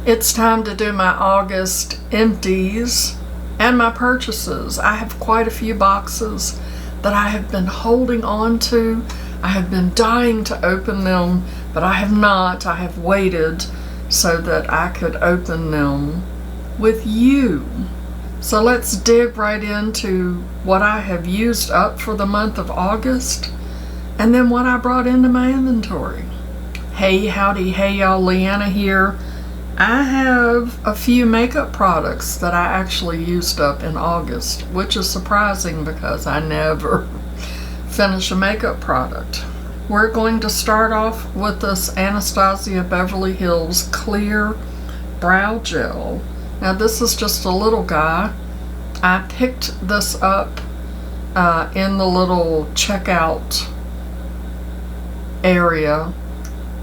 It's time to do my August empties and my purchases. I have quite a few boxes that I have been holding on to. I have been dying to open them, but I have not. I have waited so that I could open them with you. So let's dig right into what I have used up for the month of August and then what I brought into my inventory. Hey, howdy, hey y'all, Leanna here. I have a few makeup products that I actually used up in August, which is surprising because I never finish a makeup product. We're going to start off with this Anastasia Beverly Hills Clear Brow Gel. Now this is just a little guy. I picked this up in the little checkout area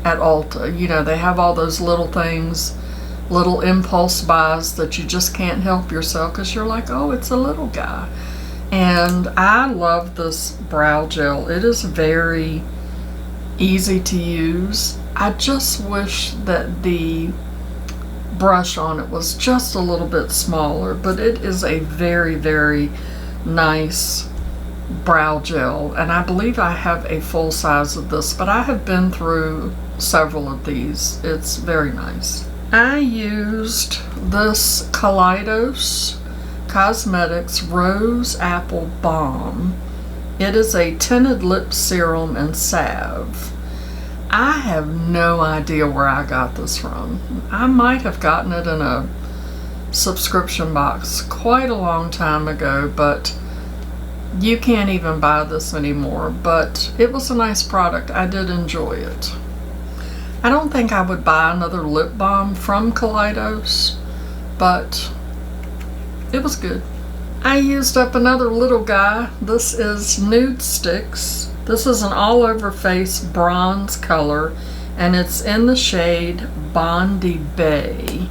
at Ulta. You know, they have all those little things, little impulse buys that you just can't help yourself because you're like, oh, it's a little guy. And I love this brow gel. It is very easy to use. I just wish that the brush on it was just a little bit smaller, but it is a very, very nice brow gel, and I believe I have a full size of this, but I have been through several of these. It's very nice. I used this Devinah Cosmetics Rose Apple Balm. It is a tinted lip serum and salve. I have no idea where I got this from. I might have gotten it in a subscription box quite a long time ago, but you can't even buy this anymore. But it was a nice product. I did enjoy it. I don't think I would buy another lip balm from Devinah, but it was good. I used up another little guy. This is Nude Sticks. This is an all-over face bronze color, and it's in the shade Bondi Bay.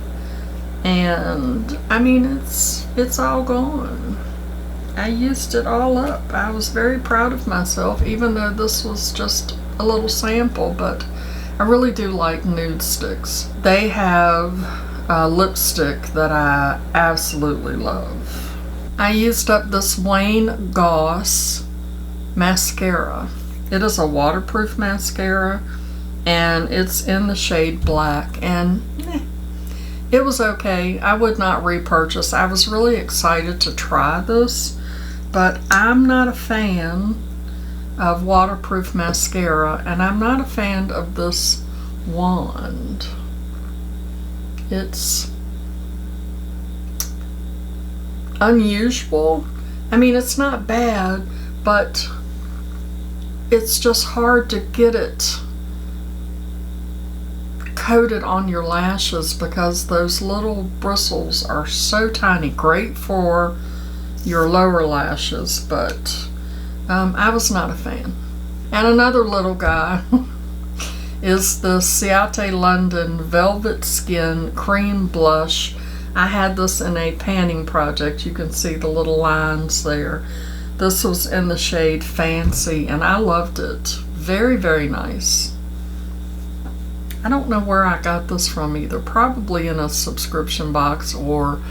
And I mean, it's all gone. I used it all up. I was very proud of myself, even though this was just a little sample, but I really do like Nude Sticks. They have a lipstick that I absolutely love. I used up this Wayne Goss mascara. It is a waterproof mascara, and it's in the shade black, and it was okay. I would not repurchase. I was really excited to try this, but I'm not a fan of waterproof mascara, and I'm not a fan of this wand. It's unusual. I mean, it's not bad, but it's just hard to get it coated on your lashes because those little bristles are so tiny. Great for your lower lashes, but I was not a fan. And another little guy is the Ciate London Velvet Skin Cream Blush. I had this in a panning project. You can see the little lines there. This was in the shade Fancy, and I loved it. Very, very nice. I don't know where I got this from either. Probably in a subscription box, or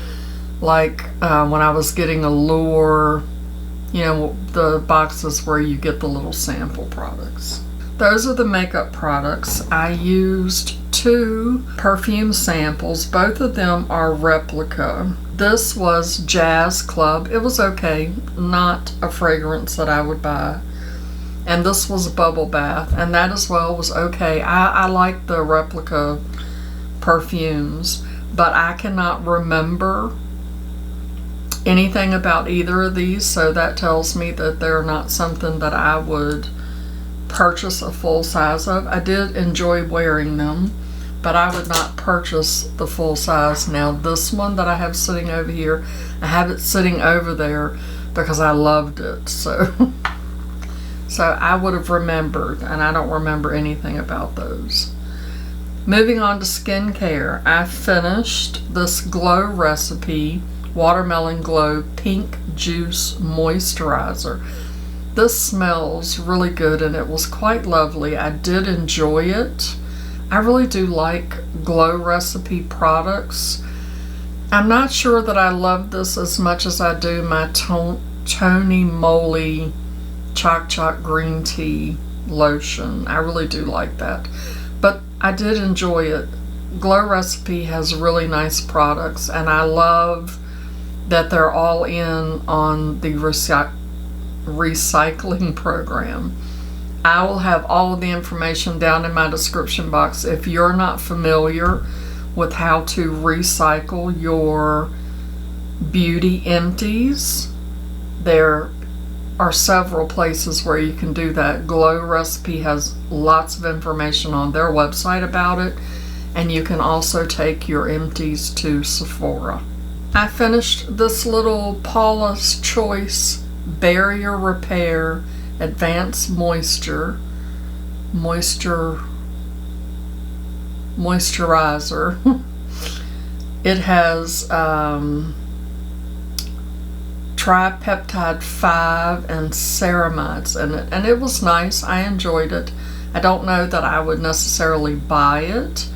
like when I was getting Allure, you know, the boxes where you get the little sample products. Those are the makeup products. I used 2 perfume samples. Both of them are replica. This was Jazz Club. It was okay. Not a fragrance that I would buy. And this was Bubble Bath, and that as well was okay. I like the replica perfumes, but I cannot remember anything about either of these, so that tells me that they're not something that I would purchase a full size of. I did enjoy wearing them, but I would not purchase the full size. Now this one that I have sitting over here, I have it sitting over there because I loved it, so I would have remembered, and I don't remember anything about those. Moving on to skincare, I finished this Glow Recipe Watermelon Glow Pink Juice Moisturizer. This smells really good, and it was quite lovely. I did enjoy it. I really do like Glow Recipe products. I'm not sure that I love this as much as I do my Tony Moly Choc Green Tea lotion. I really do like that. But I did enjoy it. Glow Recipe has really nice products, and I love that they're all in on the recycling program. I will have all of the information down in my description box. If you're not familiar with how to recycle your beauty empties, there are several places where you can do that. Glow Recipe has lots of information on their website about it, and you can also take your empties to Sephora. I finished this little Paula's Choice Barrier Repair Advanced moisturizer. It has tripeptide 5 and ceramides in it, and it was nice. I enjoyed it. I don't know that I would necessarily buy it,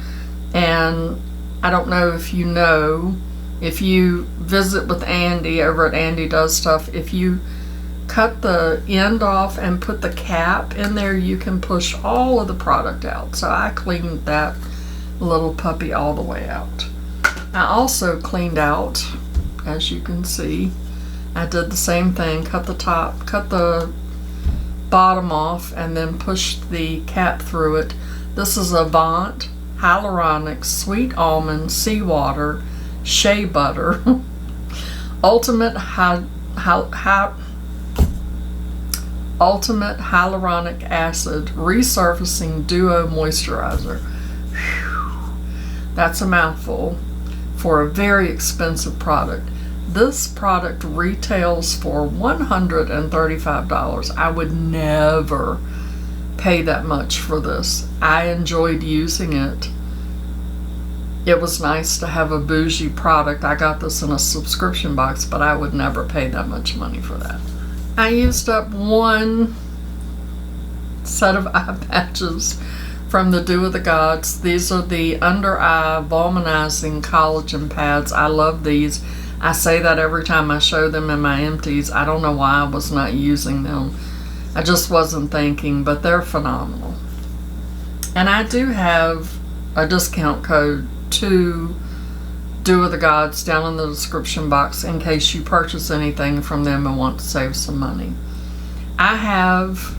and I don't know if you know, if you visit with Andy over at Andy Does Stuff, if you cut the end off and put the cap in there, you can push all of the product out. So I cleaned that little puppy all the way out. I also cleaned out, as you can see, I did the same thing, cut the top, cut the bottom off, and then pushed the cap through it. This is Avant Hyaluronic Sweet Almond Seawater Shea Butter Ultimate Hyaluronic Acid Resurfacing Duo Moisturizer. Whew. That's a mouthful for a very expensive product. This product retails for $135. I would never pay that much for this. I enjoyed using it. It was nice to have a bougie product. I got this in a subscription box, but I would never pay that much money for that. I used up one set of eye patches from the Dew of the Gods. These are the under eye volumizing collagen pads. I love these. I say that every time I show them in my empties. I don't know why I was not using them. I just wasn't thinking, but they're phenomenal. And I do have a discount code to Dew of the Gods down in the description box in case you purchase anything from them and want to save some money. I have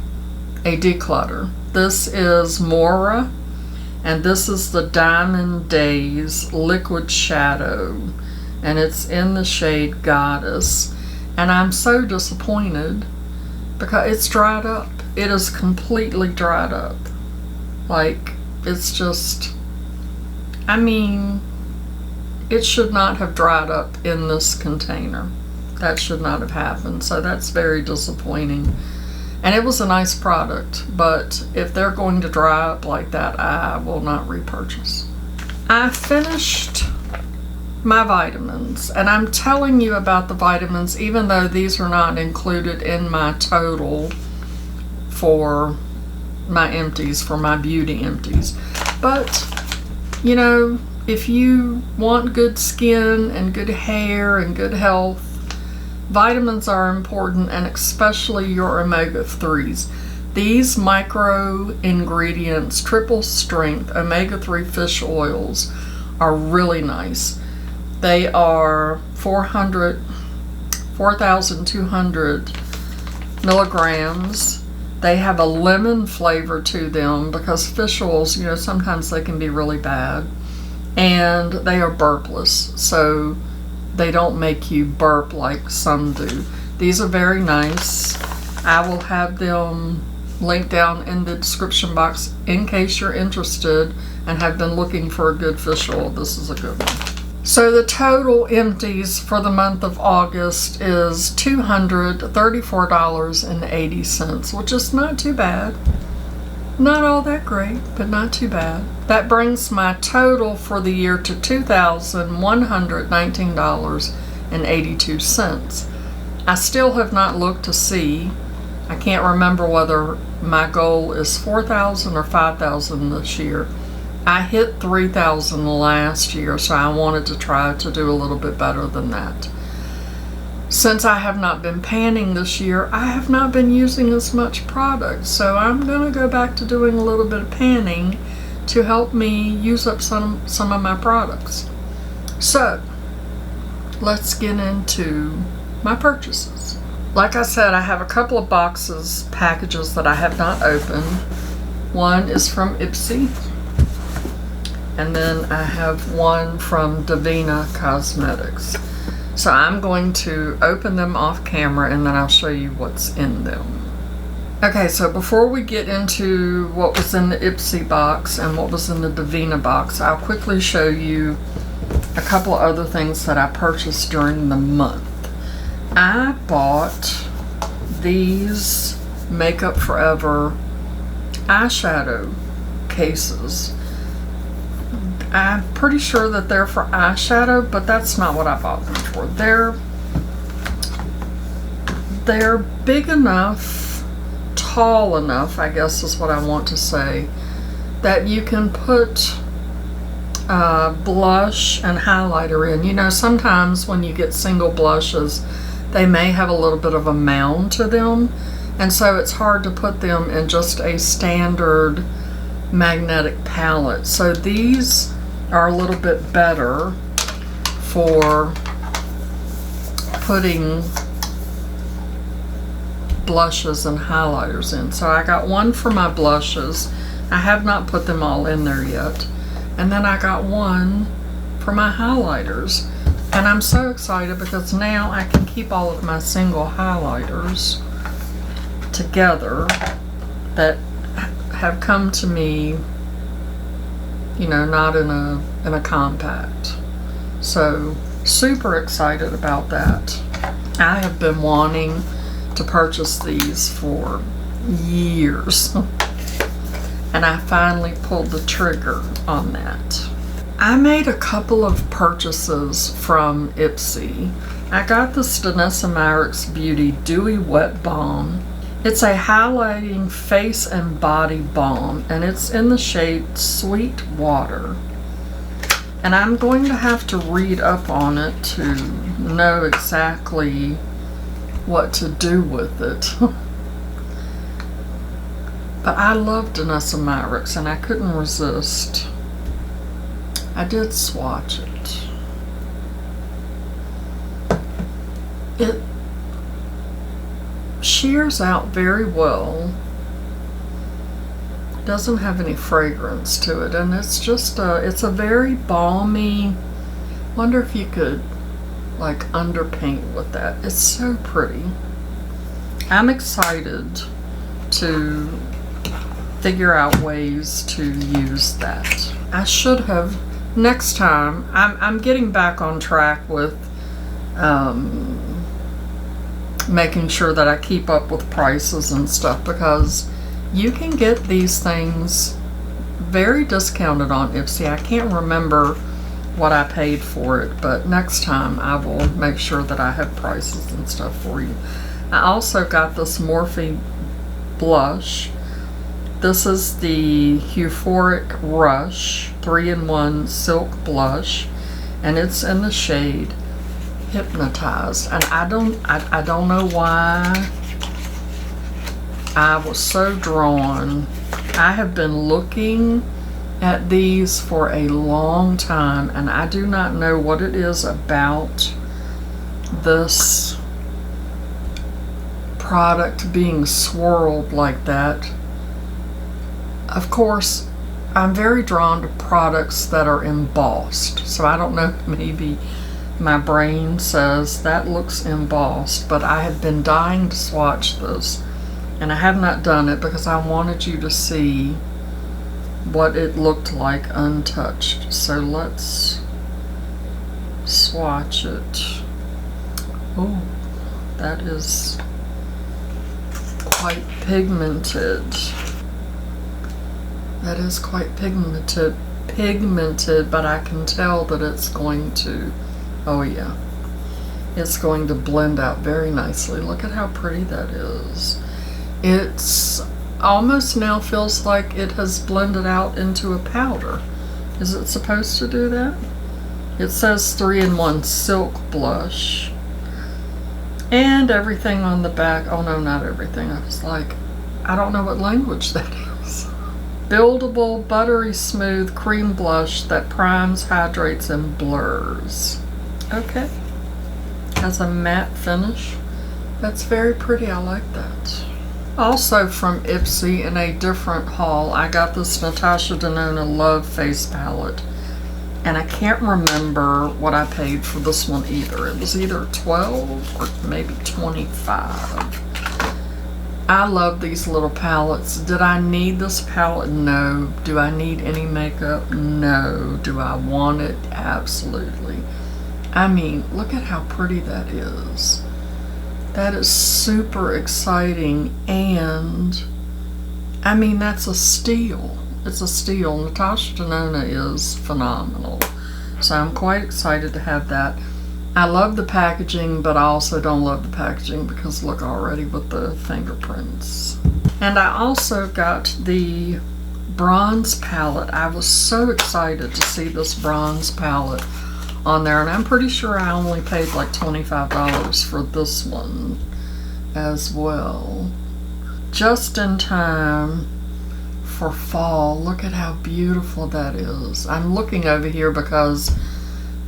a declutter. This is Moira, and this is the Diamond Days Liquid Shadow, and it's in the shade Goddess. And I'm so disappointed because it's dried up. It is completely dried up. Like, it's just, I mean, it should not have dried up in this container. That should not have happened. So that's very disappointing. And it was a nice product, but if they're going to dry up like that, I will not repurchase. I finished my vitamins, and I'm telling you about the vitamins even though these are not included in my total for my empties, for my beauty empties. But, you know, if you want good skin and good hair and good health, vitamins are important, and especially your omega-3s. These micro ingredients, triple strength omega-3 fish oils, are really nice. They are 4,200 milligrams. They have a lemon flavor to them because fish oils, you know, sometimes they can be really bad. And they are burpless, so they don't make you burp like some do. These are very nice. I will have them linked down in the description box in case you're interested and have been looking for a good fish oil. This is a good one. So the total empties for the month of August is $234.80, which is not too bad. Not all that great, but not too bad. That brings my total for the year to $2,119.82. I still have not looked to see. I can't remember whether my goal is $4,000 or $5,000 this year. I hit 3,000 last year, so I wanted to try to do a little bit better than that. Since I have not been panning this year, I have not been using as much product, so I'm going to go back to doing a little bit of panning to help me use up some of my products. So, let's get into my purchases. Like I said, I have a couple of packages that I have not opened. One is from Ipsy, and then I have one from Devinah Cosmetics. So I'm going to open them off camera and then I'll show you what's in them. Okay, so before we get into what was in the Ipsy box and what was in the Devinah box, I'll quickly show you a couple of other things that I purchased during the month. I bought these Makeup Forever eyeshadow cases. I'm pretty sure that they're for eyeshadow, but that's not what I bought them for. They're big enough, tall enough, I guess is what I want to say, that you can put blush and highlighter in. You know, sometimes when you get single blushes, they may have a little bit of a mound to them, and so it's hard to put them in just a standard magnetic palette. So these are a little bit better for putting blushes and highlighters in. So I got one for my blushes. I have not put them all in there yet. And then I got one for my highlighters. And I'm so excited because now I can keep all of my single highlighters together that have come to me, you know, not in a compact. So super excited about that. I have been wanting to purchase these for years and I finally pulled the trigger on that. I made a couple of purchases from Ipsy. I got this Denona Beauty Dewy Wet Balm. It's a highlighting face and body balm, and it's in the shade Sweet Water. And I'm going to have to read up on it to know exactly what to do with it. But I love Denona and I couldn't resist. I did swatch it. It shears out very well. Doesn't have any fragrance to it, and it's just it's a very balmy. Wonder if you could like underpaint with that. It's so pretty. I'm excited to figure out ways to use that. I should have next time. I'm getting back on track with making sure that I keep up with prices and stuff, because you can get these things very discounted on Ipsy. I can't remember what I paid for it, but next time I will make sure that I have prices and stuff for you. I also got this Morphe blush. This is the Euphoric Rush 3-in-1 Silk Blush, and it's in the shade Hypnotized. And I don't know why I was so drawn. I have been looking at these for a long time, and I do not know what it is about this product being swirled like that. Of course, I'm very drawn to products that are embossed, so I don't know, maybe my brain says that looks embossed, but I have been dying to swatch this, and I have not done it because I wanted you to see what it looked like untouched. So let's swatch it. Oh, that is quite pigmented. That is quite pigmented, but I can tell that it's going to, oh yeah, it's going to blend out very nicely. Look at how pretty that is. It's almost now feels like it has blended out into a powder. Is it supposed to do that? It says 3-in-1 silk blush. And everything on the back. Oh no, not everything. I was like, I don't know what language that is. Buildable, buttery smooth cream blush that primes, hydrates, and blurs. Okay. Has a matte finish. That's very pretty. I like that. Also from Ipsy, in a different haul, I got this Natasha Denona Love Face Palette. And I can't remember what I paid for this one either. It was either $12 or maybe $25. I love these little palettes. Did I need this palette? No. Do I need any makeup? No. Do I want it? Absolutely. I mean, look at how pretty that is. That is super exciting, and I mean, that's a steal. It's a steal. Natasha Denona is phenomenal. So I'm quite excited to have that. I love the packaging, but I also don't love the packaging because look already with the fingerprints. And I also got the bronze palette. I was so excited to see this bronze palette on there, and I'm pretty sure I only paid like $25 for this one as well. Just in time for fall. Look at how beautiful that is. I'm looking over here because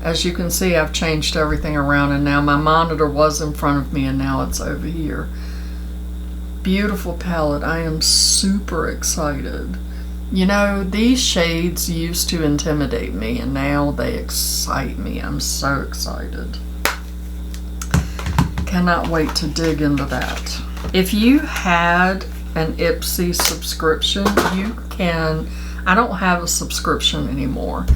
as you can see, I've changed everything around, and now my monitor was in front of me and now it's over here. Beautiful palette. I am super excited. You know, these shades used to intimidate me and now they excite me. I'm so excited. Cannot wait to dig into that. If you had an Ipsy subscription, you can, I don't have a subscription anymore,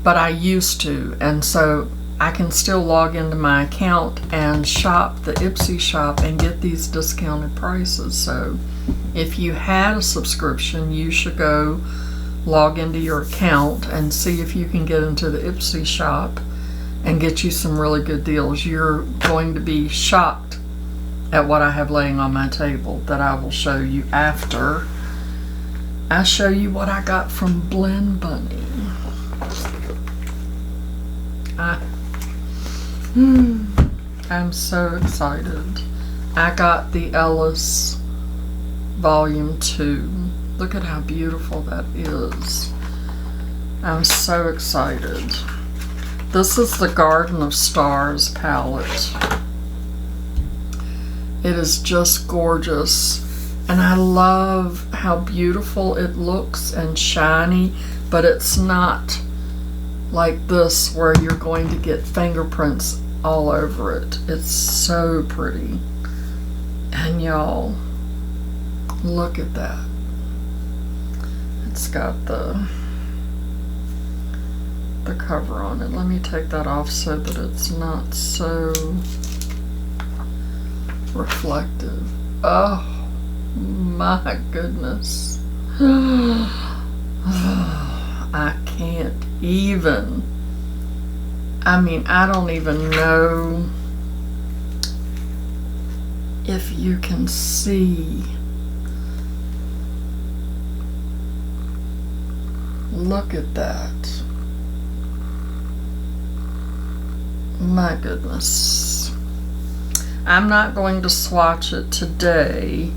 but I used to, and so I can still log into my account and shop the Ipsy shop and get these discounted prices. So if you had a subscription, you should go log into your account and see if you can get into the Ipsy shop and get you some really good deals. You're going to be shocked at what I have laying on my table that I will show you after I show you what I got from Blend Bunny. I'm so excited. I got the Ellis Volume 2. Look at how beautiful that is. I'm so excited. This is the Garden of Stars palette. It is just gorgeous, and I love how beautiful it looks and shiny, but it's not like this where you're going to get fingerprints all over it. It's so pretty. And y'all, look at that. It's got the cover on it. Let me take that off so that it's not so reflective. Oh my goodness. I can't even. I mean, I don't even know if you can see. Look at that. My goodness. I'm not going to swatch it today,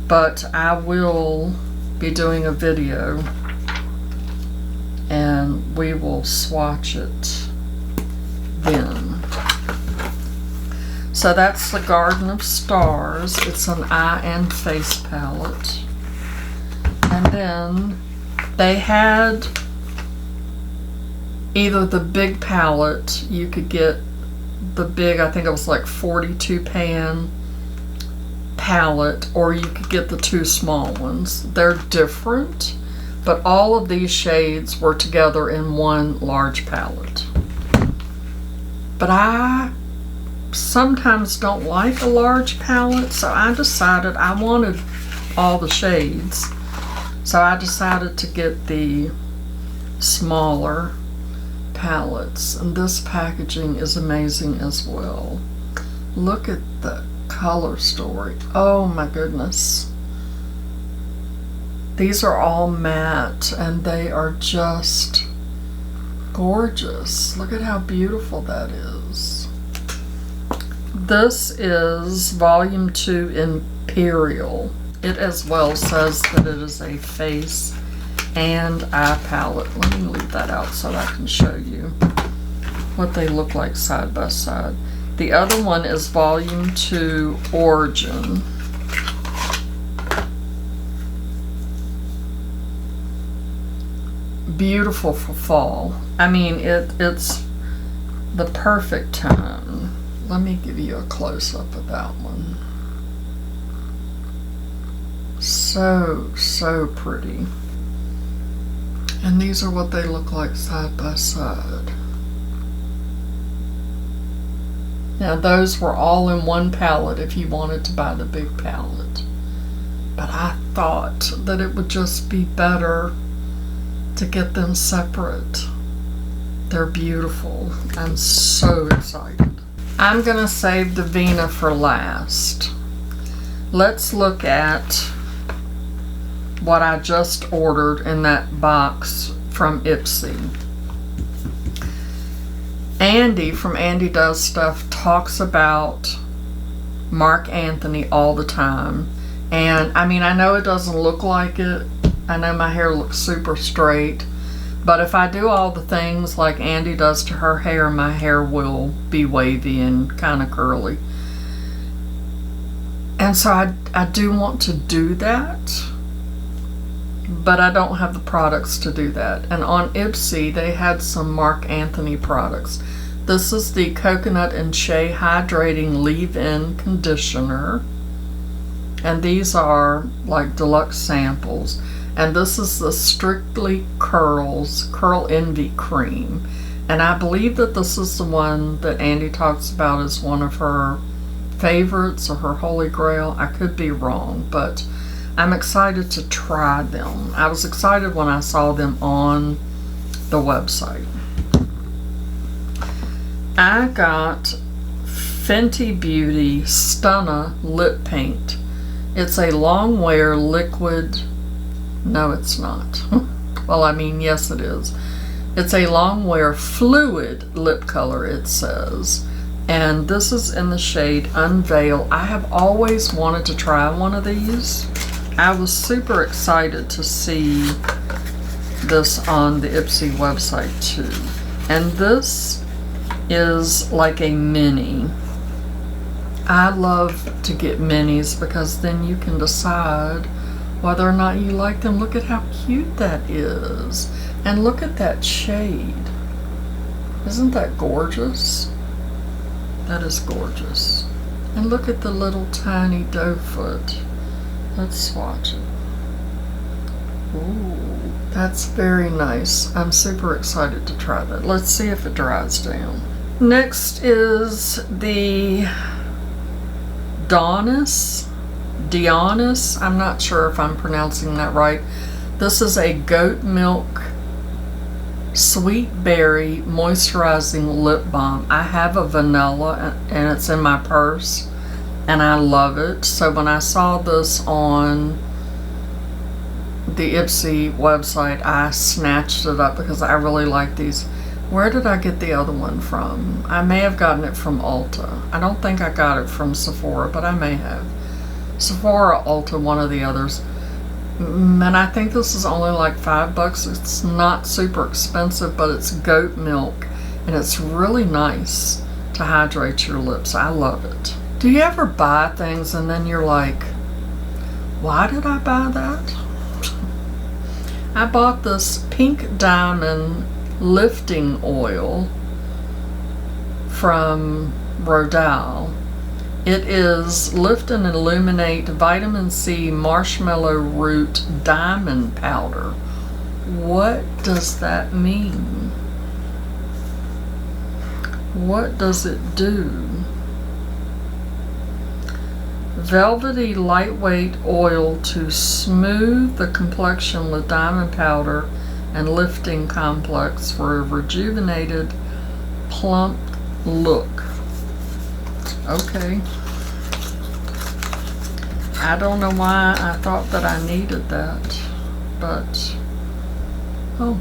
but I will be doing a video and we will swatch it then. So that's the Garden of Stars. It's an eye and face palette. And then they had either the big palette, you could get the big, I think it was like 42 pan palette, or you could get the two small ones. They're different, but all of these shades were together in one large palette. But I sometimes don't like a large palette, so I decided I wanted all the shades. So I decided to get the smaller palettes, and this packaging is amazing as well. Look at the color story. Oh my goodness. These are all matte and they are just gorgeous. Look at how beautiful that is. This is Volume 2 Imperial. It as well says that it is a face and eye palette. Let me leave that out so I can show you what they look like side by side. The other one is Volume 2 Origin. Beautiful for fall. I mean, it's the perfect time. Let me give you a close-up of that one. So pretty. And these are what they look like side by side. Now those were all in one palette if you wanted to buy the big palette. But I thought that it would just be better to get them separate. They're beautiful. I'm so excited. I'm gonna save Devinah for last. Let's look at what I just ordered in that box from Ipsy. Andy from Andy Does Stuff talks about Mark Anthony all the time. And I mean, I know it doesn't look like it. I know my hair looks super straight, but if I do all the things like Andy does to her hair, my hair will be wavy and kind of curly. And so I do want to do that, but I don't have the products to do that. And on Ipsy, they had some Mark Anthony products. This is the Coconut and Shea Hydrating Leave-In Conditioner. And these are like deluxe samples. And this is the Strictly Curls Curl Envy Cream. And I believe that this is the one that Andy talks about as one of her favorites or her holy grail. I could be wrong, but I'm excited to try them. I was excited when I saw them on the website. I got Fenty Beauty Stunna Lip Paint. It's a long wear liquid. No, it's not. Well, I mean, yes, it is. It's a long wear fluid lip color, it says. And this is in the shade Unveil. I have always wanted to try one of these. I was super excited to see this on the Ipsy website too. And this is like a mini. I love to get minis because then you can decide whether or not you like them. Look at how cute that is. And look at that shade. Isn't that gorgeous? That is gorgeous. And look at the little tiny doe foot. Let's swatch it. Ooh, that's very nice. I'm super excited to try that. Let's see if it dries down. Next is the Dionys, I'm not sure if I'm pronouncing that right. This is a goat milk sweet berry moisturizing lip balm. I have a vanilla and it's in my purse and I love it. So when I saw this on the Ipsy website, I snatched it up because I really like these. Where did I get the other one from? I may have gotten it from Ulta. I don't think I got it from Sephora, but I may have. Sephora, Ulta, one of the others. And I think this is only like $5. It's not super expensive, but it's goat milk. And it's really nice to hydrate your lips. I love it. Do you ever buy things and then you're like, why did I buy that? I bought this Pink Diamond lifting oil from Rodale. It is Lift and Illuminate Vitamin C Marshmallow Root Diamond Powder. What does that mean? What does it do? Velvety lightweight oil to smooth the complexion with diamond powder and lifting complex for a rejuvenated, plump look. Okay. I don't know why I thought that I needed that, but oh,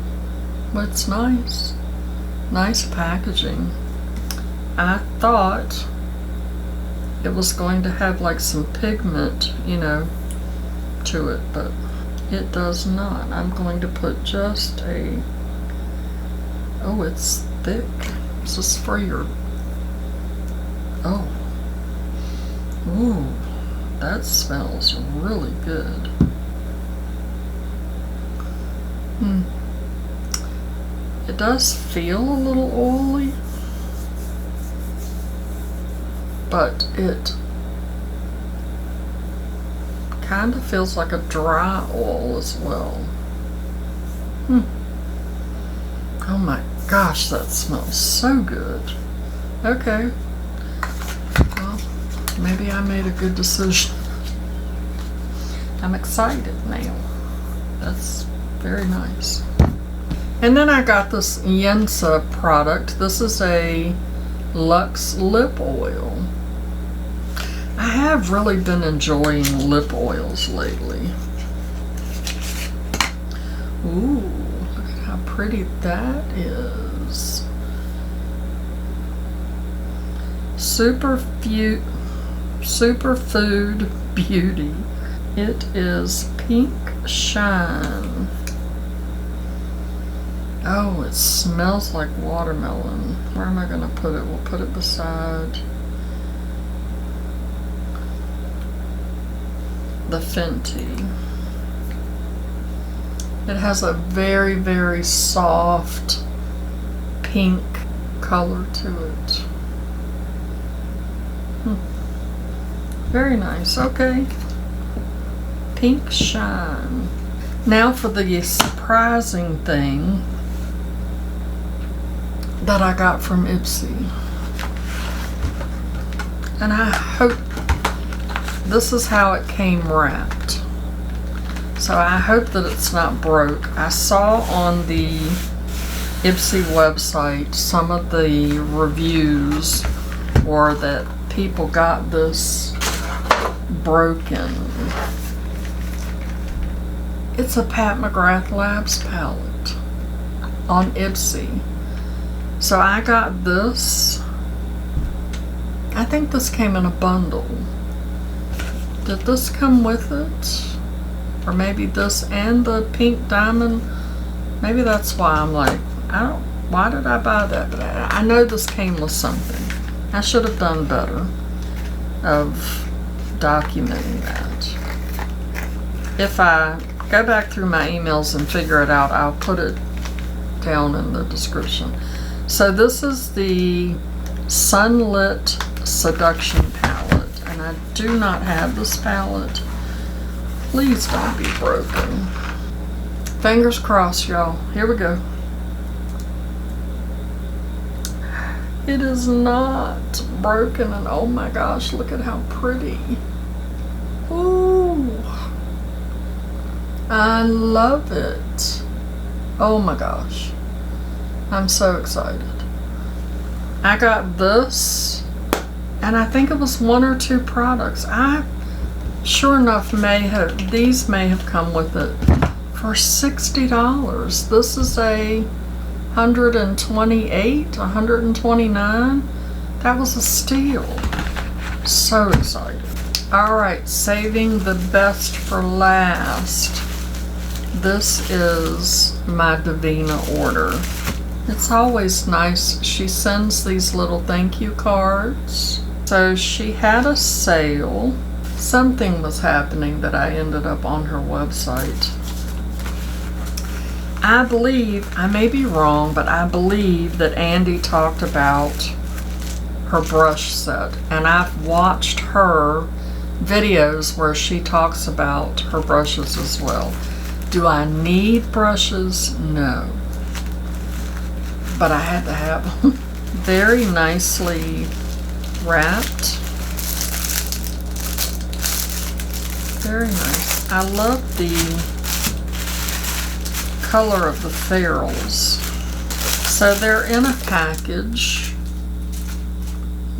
it's nice. Nice packaging. I thought it was going to have like some pigment, you know, to it, but it does not. I'm going to put just a, oh, it's thick. This is for your, oh, ooh, that smells really good. It does feel a little oily, but it kind of feels like a dry oil as well. Oh my gosh, that smells so good. Okay, well, maybe I made a good decision. I'm excited now. That's very nice. And then I got this Yensa product. This is a Luxe lip oil. I have really been enjoying lip oils lately. Ooh, look at how pretty that is. Superfood Beauty. It is Pink Shine. Oh, it smells like watermelon. Where am I going to put it? We'll put it beside the Fenty. It has a very, very soft pink color to it. Very nice. Okay. Pink Shine. Now for the surprising thing that I got from Ipsy. And I hope this is how it came wrapped. So I hope that it's not broke. I saw on the Ipsy website some of the reviews were that people got this broken. It's a Pat McGrath Labs palette on Ipsy. So I got this. I think this came in a bundle. Did this come with it? Or maybe this and the pink diamond? Maybe that's why I'm like, why did I buy that? But I know this came with something. I should have done better of documenting that. If I go back through my emails and figure it out, I'll put it down in the description. So this is the Sunlit Seduction palette, and I do not have this palette. Please don't be broken. Fingers crossed, y'all. Here we go. It is not broken, and oh my gosh, look at how pretty. Ooh. I love it. Oh my gosh. I'm so excited. I got this, and I think it was 1 or 2 products. Sure enough, these may have come with it for $60. This is a 128, 129. That was a steal. So excited. All right, saving the best for last. This is my Devinah order. It's always nice. She sends these little thank you cards. So she had a sale. Something was happening that I ended up on her website. I believe, I may be wrong, but I believe that Andy talked about her brush set. And I've watched her videos where she talks about her brushes as well. Do I need brushes? No. But I had to have them. Very nicely wrapped. Very nice. I love the color of the ferrules. So they're in a package,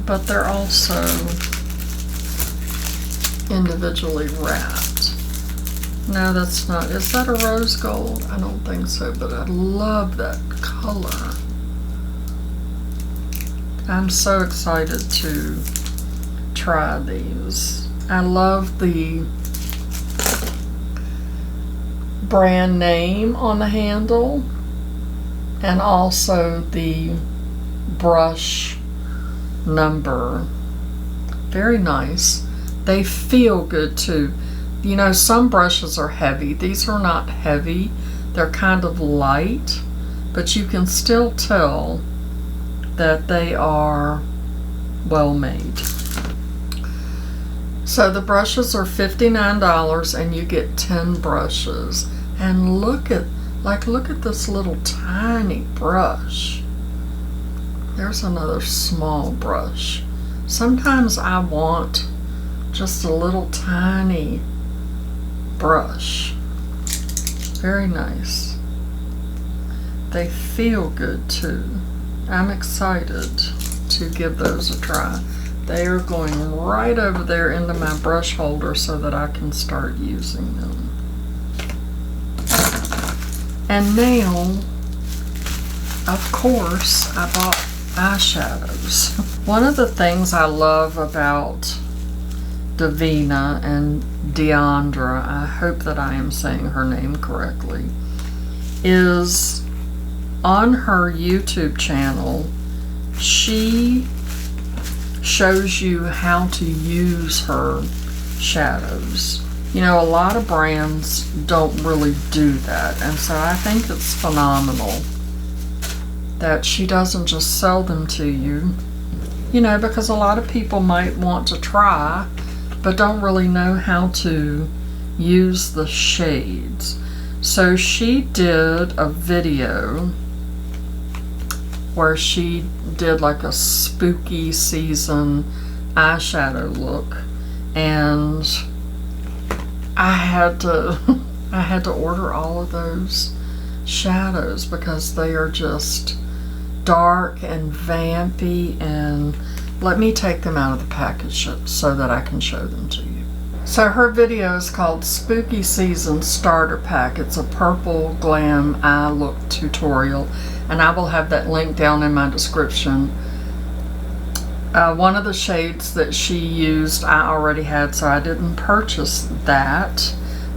but they're also individually wrapped. No, that's not. Is that a rose gold? I don't think so, but I love that color. I'm so excited to try these. I love the brand name on the handle and also the brush number. Very nice. They feel good too. You know, some brushes are heavy. These are not heavy. They're kind of light, but you can still tell that they are well made. So the brushes are $59 and you get 10 brushes. And look at this little tiny brush. There's another small brush. Sometimes I want just a little tiny brush. Very nice. They feel good too. I'm excited to give those a try. They are going right over there into my brush holder so that I can start using them. And now, of course, I bought eyeshadows. One of the things I love about Devinah and Deandra, I hope that I am saying her name correctly, is on her YouTube channel, she shows you how to use her shadows. You know, a lot of brands don't really do that, and so I think it's phenomenal that she doesn't just sell them to you, you know, because a lot of people might want to try but don't really know how to use the shades. So she did a video where she did like a spooky season eyeshadow look, and I had to order all of those shadows because they are just dark and vampy, and let me take them out of the package so that I can show them to you. So her video is called Spooky Season Starter Pack. It's a purple glam eye look tutorial, and I will have that link down in my description. One of the shades that she used I already had, so I didn't purchase that,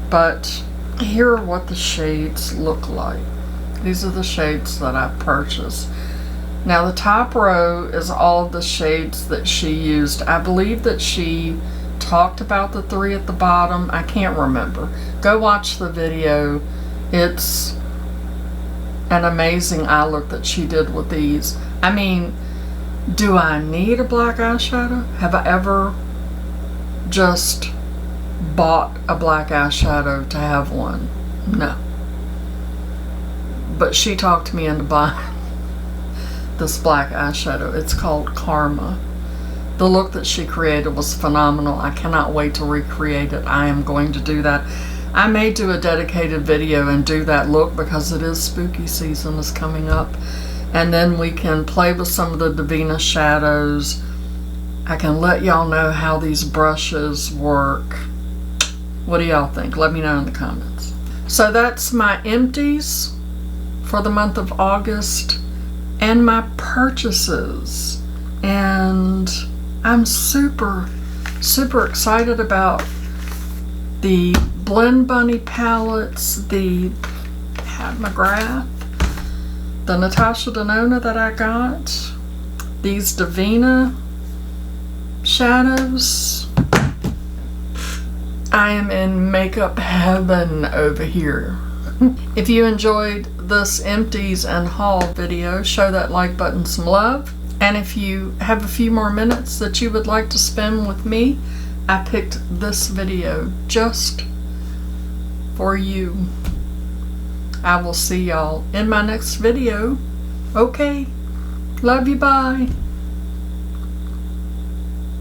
but here are what the shades look like. These are the shades that I purchased. Now the top row is all the shades that she used. I believe that she talked about the 3 at the bottom. I can't remember. Go watch the video. It's an amazing eye look that she did with these. I mean, do I need a black eyeshadow? Have I ever just bought a black eyeshadow to have one? No. But she talked me into buying this black eyeshadow. It's called Karma. The look that she created was phenomenal. I cannot wait to recreate it. I am going to do that. I may do a dedicated video and do that look because it is spooky season is coming up. And then we can play with some of the Devinah shadows. I can let y'all know how these brushes work. What do y'all think? Let me know in the comments. So that's my empties for the month of August and my purchases. And I'm super excited about the Blend Bunny palettes, the McGrath, the Natasha Denona that I got, these Devinah shadows. I am in makeup heaven over here. If you enjoyed this empties and haul video, show that like button some love. And if you have a few more minutes that you would like to spend with me, I picked this video just for you. I will see y'all in my next video. Okay, love you, bye.